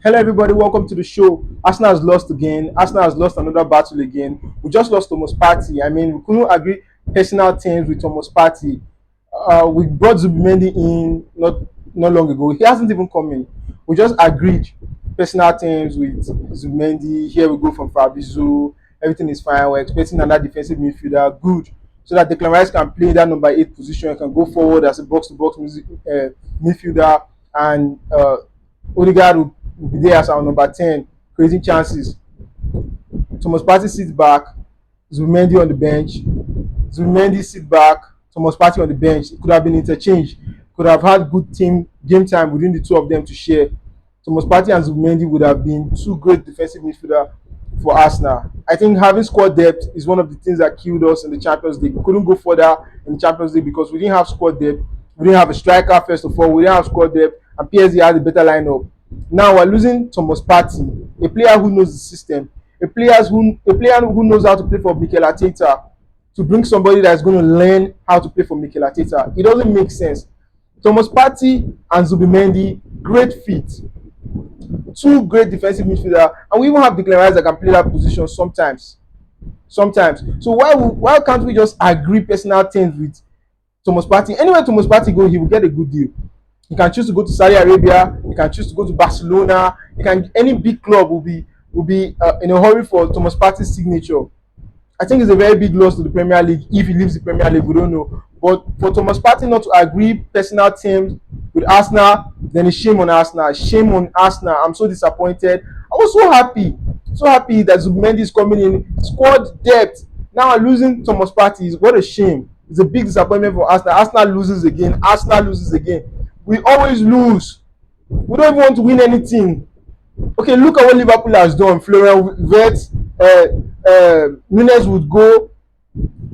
Hello, everybody. Welcome to the show. Arsenal has lost again. Arsenal has lost another battle again. We just lost Thomas Partey. I mean, we couldn't agree personal terms with Thomas Partey. We brought Zubimendi in not long ago. He hasn't even come in. We just agreed personal terms with Zubimendi. Here we go from Fabrizio. Everything is fine. We're expecting another defensive midfielder. Good. So that Declan Rice can play that number 8 position. He can go forward as a box-to-box midfielder. And Odegaard will be there as our number 10, creating chances. Thomas Partey sits back, Zubimendi on the bench. Zubimendi sits back, Thomas Partey on the bench. It could have been interchanged. Could have had good team game time within the two of them to share. Thomas Partey and Zubimendi would have been two great defensive midfielders for Arsenal. I think having squad depth is one of the things that killed us in the Champions League. We couldn't go further in the Champions League because we didn't have squad depth. We didn't have a striker, first of all. We didn't have squad depth, and PSG had a better lineup. Now we're losing Thomas Partey, a player who knows the system, a player who knows how to play for Mikel Arteta, to bring somebody that's going to learn how to play for Mikel Arteta. It doesn't make sense. Thomas Partey and Zubimendi, great fit. Two great defensive midfielders, and we even have Declan Rice that can play that position sometimes. So why can't we just agree personal terms with Thomas Partey? Anywhere Thomas Partey go, he will get a good deal. He can choose to go to Saudi Arabia. He can choose to go to Barcelona. Any big club will be in a hurry for Thomas Partey's signature. I think it's a very big loss to the Premier League if he leaves the Premier League. We don't know. But for Thomas Partey not to agree personal terms with Arsenal, then it's shame on Arsenal. Shame on Arsenal. I'm so disappointed. I was so happy that Zubimendi is coming in. Squad depth. Now losing Thomas Partey, what a shame. It's a big disappointment for Arsenal. Arsenal loses again. We always lose. We don't even want to win anything. Okay, look at what Liverpool has done. Florian Wirtz, Nunes would go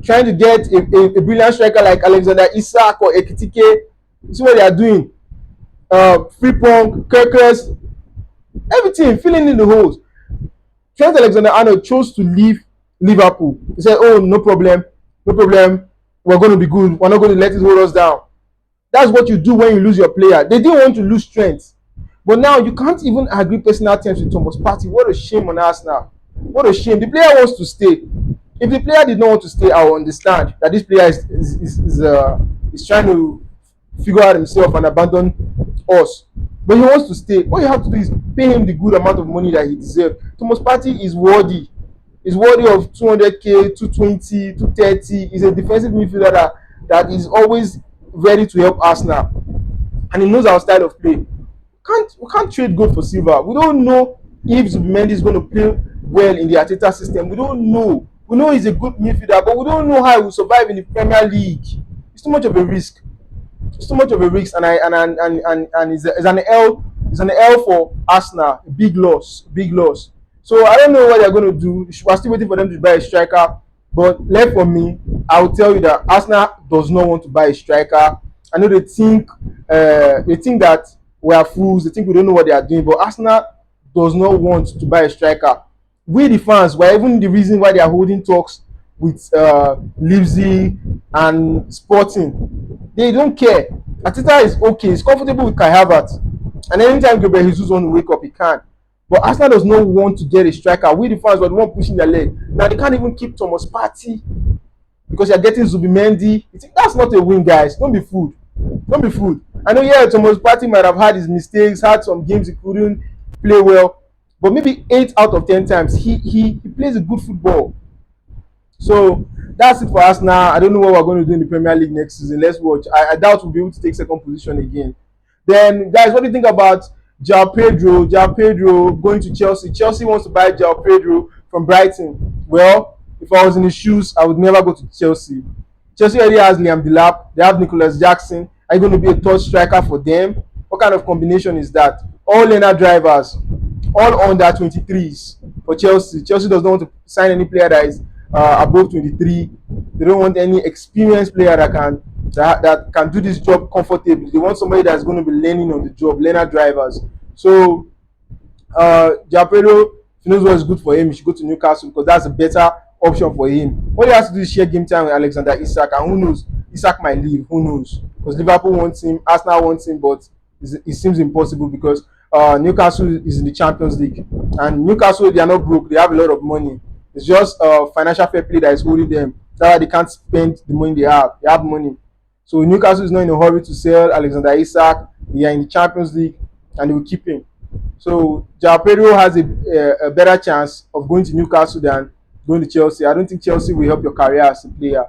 trying to get a brilliant striker like Alexander Isak or Ekitike. See what they are doing. Frimpong, Kirkers, everything, filling in the holes. Trent Alexander-Arnold chose to leave Liverpool. He said, oh, no problem. We're going to be good. We're not going to let it hold us down. That's what you do when you lose your player. They didn't want to lose strength. But now you can't even agree personal terms with Thomas Partey. What a shame on Arsenal. What a shame. The player wants to stay. If the player did not want to stay, I will understand that this player is trying to figure out himself and abandon us. But he wants to stay. What you have to do is pay him the good amount of money that he deserves. Thomas Partey is worthy. He's worthy of 200k, 220, 230. He's a defensive midfielder that is always ready to help Arsenal, and he knows our style of play. We can't trade gold for silver. We don't know if Zubimendi is going to play well in the Arteta system. We don't know. We know he's a good midfielder, but we don't know how he will survive in the Premier League. It's too much of a risk. It's too much of a risk, and it's an L. It's an L for Arsenal. Big loss. So I don't know what they're going to do. We're still waiting for them to buy a striker. But left for me, I will tell you that Arsenal does not want to buy a striker. I know they think that we are fools. They think we don't know what they are doing. But Arsenal does not want to buy a striker. We, the fans, were even the reason why they are holding talks with Leipzig and Sporting. They don't care. Arteta is okay. He's comfortable with Kai Havertz. And anytime Gabriel Jesus wants to wake up, he can. But Arsenal does not want to get a striker. We, the fans, were the one pushing their leg. Now they can't even keep Thomas Partey because you're getting Zubimendi. That's not a win, guys. Don't be fooled. I know, yeah, Thomas Partey might have had his mistakes, had some games he couldn't play well, but maybe 8 out of 10 times he plays a good football. So that's it for Arsenal. I don't know what we're going to do in the Premier League next season. Let's watch. I doubt we'll be able to take second position again. Then, guys, what do you think about Joao Pedro going to Chelsea? Chelsea wants to buy Joao Pedro from Brighton. Well, if I was in his shoes, I would never go to Chelsea. Chelsea already has Liam Delap. They have Nicholas Jackson. Are you going to be a third striker for them? What kind of combination is that? All Lena drivers, all under 23s for Chelsea. Chelsea does not want to sign any player that is above 23. They don't want any experienced player that can do this job comfortably. They want somebody that's going to be learning on the job, learner drivers. So, Joao Pedro, if he knows what is good for him, he should go to Newcastle because that's a better option for him. What he has to do is share game time with Alexander Isak, and who knows, Isak might leave. Who knows? Because Liverpool wants him, Arsenal wants him, but it seems impossible because Newcastle is in the Champions League, and Newcastle, they are not broke. They have a lot of money. It's just financial fair play that is holding them. That's why they can't spend the money they have. They have money. So Newcastle is not in a hurry to sell Alexander Isak. They are in the Champions League, and they will keep him. So Joao Pedro has a better chance of going to Newcastle than going to Chelsea. I don't think Chelsea will help your career as a player.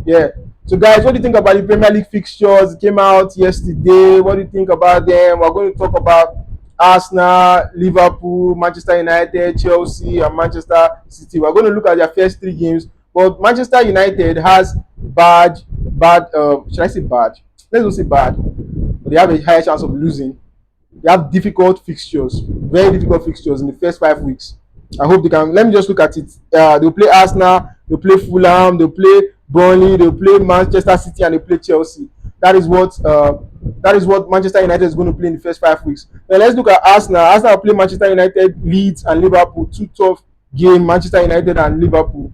Yeah. So guys, what do you think about the Premier League fixtures? It came out yesterday. What do you think about them? We're going to talk about Arsenal, Liverpool, Manchester United, Chelsea, and Manchester City. We're going to look at their first 3 games. But Manchester United has bad. Should I say bad? Let's not say bad. But they have a higher chance of losing. They have difficult fixtures, very difficult fixtures in the first 5 weeks. I hope they can. Let me just look at it. They'll play Arsenal, they'll play Fulham, they'll play Burnley, they'll play Manchester City, and they play Chelsea. That is what Manchester United is going to play in the first 5 weeks. Now let's look at Arsenal. Arsenal will play Manchester United, Leeds, and Liverpool. Two tough games, Manchester United and Liverpool.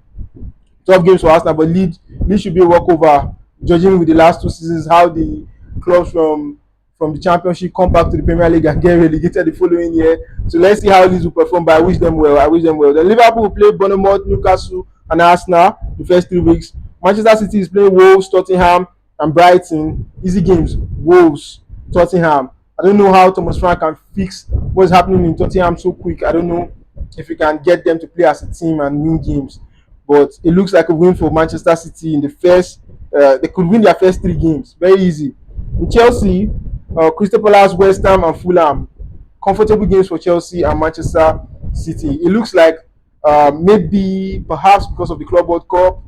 Tough games for Arsenal, but Leeds should be a walkover. Judging with the last 2 seasons, how the clubs from the Championship come back to the Premier League and get relegated the following year. So let's see how Leeds will perform. But I wish them well. I wish them well. Then Liverpool will play Bournemouth, Newcastle, and Arsenal the first 3 weeks. Manchester City is playing Wolves, Tottenham, and Brighton. Easy games. Wolves, Tottenham. I don't know how Thomas Frank can fix what's happening in Tottenham so quick. I don't know if he can get them to play as a team and win games. But it looks like a win for Manchester City in the first. They could win their first 3 games. Very easy. In Chelsea, Crystal Palace, West Ham, and Fulham. Comfortable games for Chelsea and Manchester City. It looks like maybe perhaps because of the Club World Cup,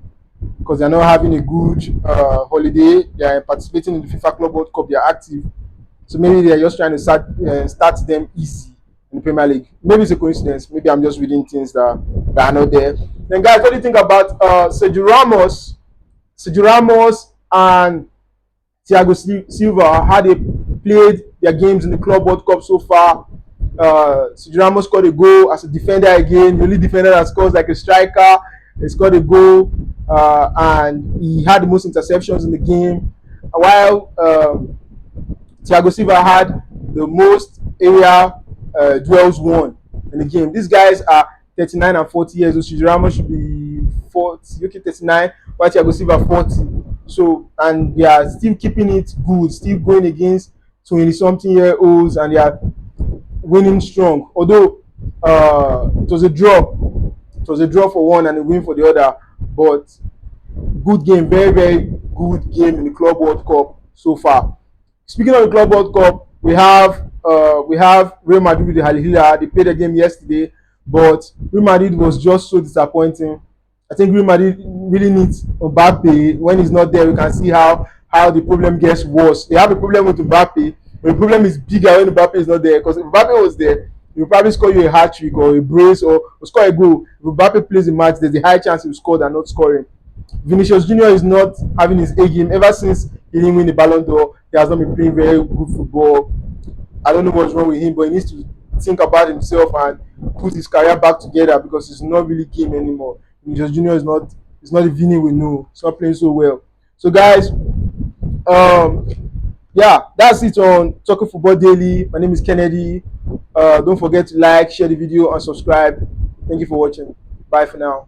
because they're not having a good holiday. They are participating in the FIFA Club World Cup. They are active. So maybe they're just trying to start them easy in the Premier League. Maybe it's a coincidence. Maybe I'm just reading things that are not there. Then, guys, what do you think about Sergio Ramos? Sergio Ramos and Thiago Silva, how they played their games in the Club World Cup so far. Sergio Ramos scored a goal as a defender again, the only defender that scores like a striker. He scored a goal and he had the most interceptions in the game. While Thiago Silva had the most area duels won in the game. These guys are 39 and 40 years old. Sergio Ramos should be 40, okay, 39, while Thiago Silva 40. So, and they are still keeping it good, still going against 20-something-year-olds, and they are winning strong. Although it was a draw. It was a draw for one and a win for the other. But good game, very, very good game in the Club World Cup so far. Speaking of the Club World Cup, we have Real Madrid with the Al Hilal. They played a game yesterday, but Real Madrid was just so disappointing. I think Real Madrid really needs Mbappe. When he's not there, we can see how the problem gets worse. They have a problem with Mbappe, but the problem is bigger when Mbappe is not there. Because if Mbappe was there, he will probably score you a hat trick or a brace or score a goal. If Mbappe plays the match, there's a high chance he will score than not scoring. Vinicius Junior is not having his A game. Ever since he didn't win the Ballon d'Or, he has not been playing very good football. I don't know what's wrong with him, but he needs to think about himself and put his career back together because it's not really game anymore. Vinicius Junior is not the Vini we know. He's not playing so well. So guys, yeah, that's it on Talking Football Daily. My name is Kennedy. Don't forget to like, share the video, and subscribe. Thank you for watching. Bye for now.